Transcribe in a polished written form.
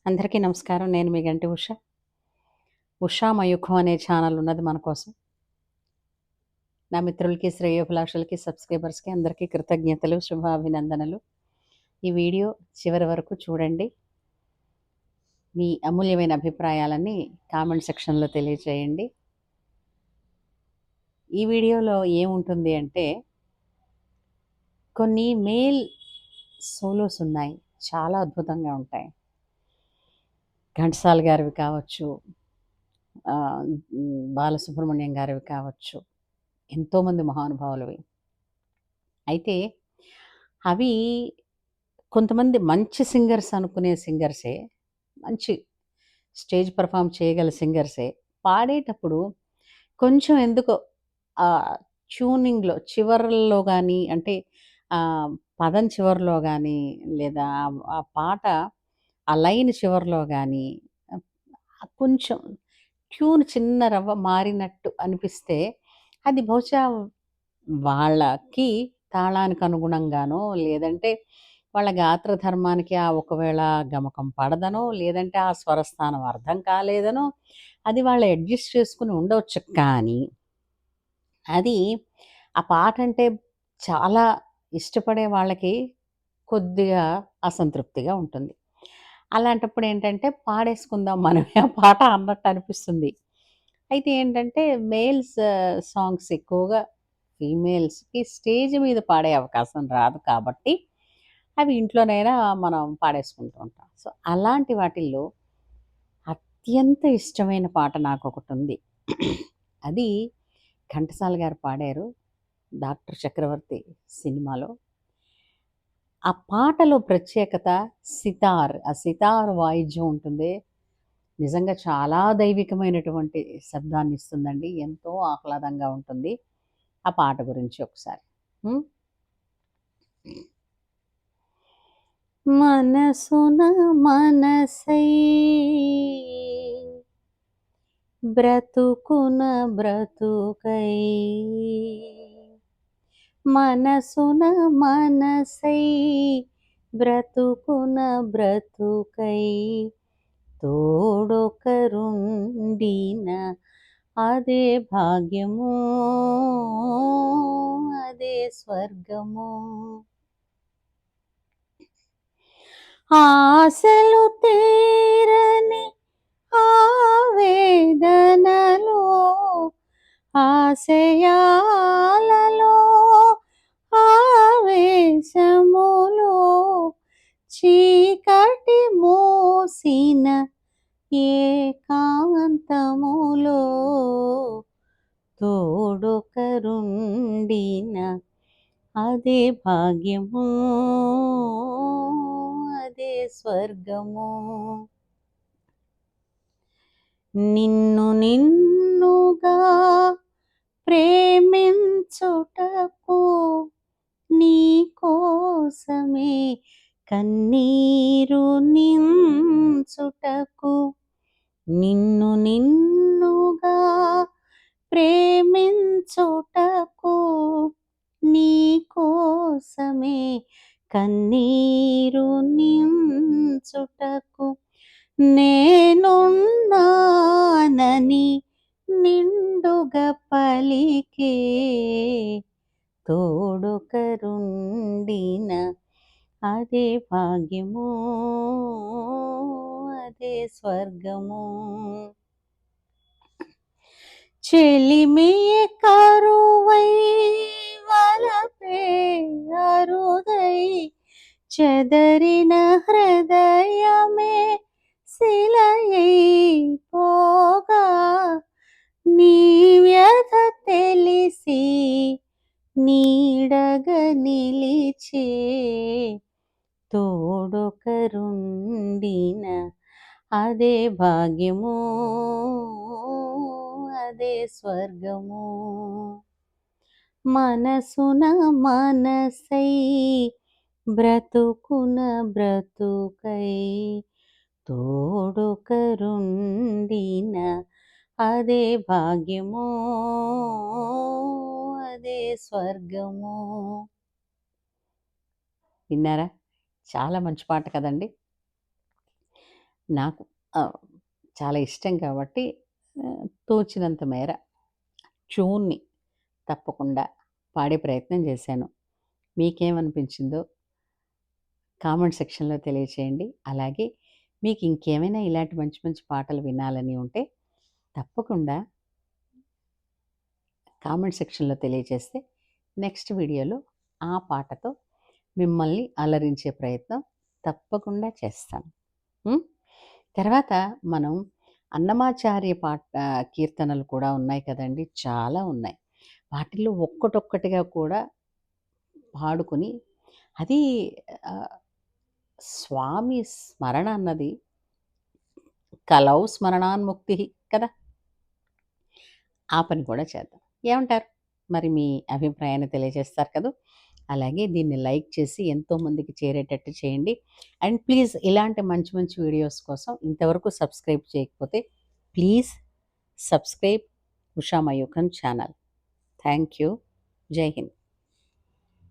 అందరికీ నమస్కారం. నేను మీ గంటి ఉష. 'ఉషా మయూఖం' అనే ఛానల్ ఉన్నది మన కోసం. నా మిత్రులకి, శ్రేయోభిలాషులకి, సబ్స్క్రైబర్స్‌కి అందరికీ కృతజ్ఞతలు, శుభాభినందనలు. ఈ వీడియో చివరి వరకు చూడండి. మీ అమూల్యమైన అభిప్రాయాలని కామెంట్ సెక్షన్‌లో తెలియచేయండి. ఈ వీడియోలో ఏముంటుంది అంటే, కొన్ని మేల్ సోలోస్ ఉన్నాయి. చాలా అద్భుతంగా ఉంటాయి. ఘంటసాల గారివి కావచ్చు, బాలసుబ్రహ్మణ్యం గారివి కావచ్చు, ఎంతోమంది మహానుభావులవి. అయితే అవి కొంతమంది మంచి సింగర్స్ అనుకునే సింగర్సే, మంచి స్టేజ్ పెర్ఫార్మ్ చేయగల సింగర్సే పాడేటప్పుడు కొంచెం ఎందుకో ట్యూనింగ్‌లో చివర్లో గానీ, అంటే పదం చివర్లో గానీ, లేదా ఆ పాట ఆ లైన్ చివర్లో గానీ కొంచెం ట్యూన్ చిన్న రవ్వ మారినట్టు అనిపిస్తే, అది బహుశా వాళ్ళకి తాళానికి అనుగుణంగానో, లేదంటే వాళ్ళ గాత్ర ధర్మానికి ఒకవేళ గమకం పడదనో, లేదంటే ఆ స్వరస్థానం అర్థం కాలేదనో, అది వాళ్ళు అడ్జస్ట్ చేసుకొని ఉండవచ్చు. కానీ అది ఆ పాటంటే చాలా ఇష్టపడే వాళ్ళకి కొద్దిగా అసంతృప్తిగా ఉంటుంది. అలాంటప్పుడు ఏంటంటే, పాడేసుకుందాం మనమే ఆ పాట అన్నట్టు అనిపిస్తుంది. అయితే ఏంటంటే, మేల్స్ సాంగ్స్ ఎక్కువగా ఫీమేల్స్‌కి స్టేజ్ మీద పాడే అవకాశం రాదు కాబట్టి, అవి ఇంట్లోనైనా మనం పాడేసుకుంటూ ఉంటాం. సో, అలాంటి వాటిల్లో అత్యంత ఇష్టమైన పాట నాకొకటుంది. అది ఘంటసాల గారు పాడారు. 'డాక్టర్ చక్రవర్తి' సినిమాలో. ఆ పాటలో ప్రత్యేకత సితార్. ఆ సితార్ వాయిద్యం ఉంటుందే, నిజంగా చాలా దైవికమైనటువంటి శబ్దాన్నిస్తుందండి. ఎంతో ఆహ్లాదంగా ఉంటుంది. ఆ పాట గురించి ఒకసారి. హ్మ్. మనసున మనసై బ్రతుకున బ్రతుకై, మనసున మనసై బ్రతుకున బ్రతుకై, తోడొకరుండిన అదే భాగ్యము, అదే స్వర్గము. ఆశలు తీరని ఆవేదనలో, ఆశయాలలో, ఆవేశములో, చీకటి మోసిన ఏకాంతములో, తోడొకరుండిన అదే భాగ్యము, అదే స్వర్గము. నిన్ను నిన్నుగా ప్రేమించుటకు, నీ కోసమే కన్నీరు నించుటకు, నిన్ను నిన్నుగా ప్రేమించుటకు, నీ కోసమే కన్నీరు నించుటకు, నేనున్నానని నిండుగా పలికే, తోడొకరుండిన అదే భాగ్యము, అదే స్వర్గము. చెలిమియే కరువై వలపే అరుదై, చెదరిన హృదయమే శిలయై పోగా, నీ వ్యథ తెలిసి నీడగా నిలిచే, తోడొకరుండిన అదే భాగ్యము, అదే స్వర్గము. మనసున మనసై బ్రతుకున బ్రతుకై, తోడొకరుండిన అదే భాగ్యము, అదే స్వర్గము. విన్నారా? చాలా మంచి పాట కదండి. నాకు చాలా ఇష్టం కాబట్టి తోచినంత మేర ట్యూన్‌ని తప్పకుండా పాడే ప్రయత్నం చేశాను. మీకేమనిపించిందో కామెంట్ సెక్షన్‌లో తెలియచేయండి. అలాగే మీకు ఇంకేమైనా ఇలాంటి మంచి మంచి పాటలు వినాలని ఉంటే తప్పకుండా కామెంట్ సెక్షన్‌లో తెలియచేస్తే నెక్స్ట్ వీడియోలో ఆ పాటతో మిమ్మల్ని అలరించే ప్రయత్నం తప్పకుండా చేస్తాను. తర్వాత మనం అన్నమాచార్య కీర్తనలు కూడా ఉన్నాయి కదండీ! చాలా ఉన్నాయి. వాటిల్లో ఒక్కటొక్కటిగా కూడా పాడుకొని అది స్వామి స్మరణ అన్నది కలౌ స్మరణాన్ముక్తి కదా! ఆ పని కూడా చేద్దాం. ఏమంటారు? మరి మీ అభిప్రాయాన్ని తెలియజేస్తారు కదూ! అలాగే దీన్ని లైక్ చేసి ఎంతోమందికి చేరేటట్టు చేయండి. అండ్ ప్లీజ్ ఇలాంటి మంచి మంచి వీడియోస్ కోసం ఇంతవరకు సబ్స్క్రైబ్ చేయకపోతే please subscribe Usha Mayukhan channel. Thank you. Jai Hind.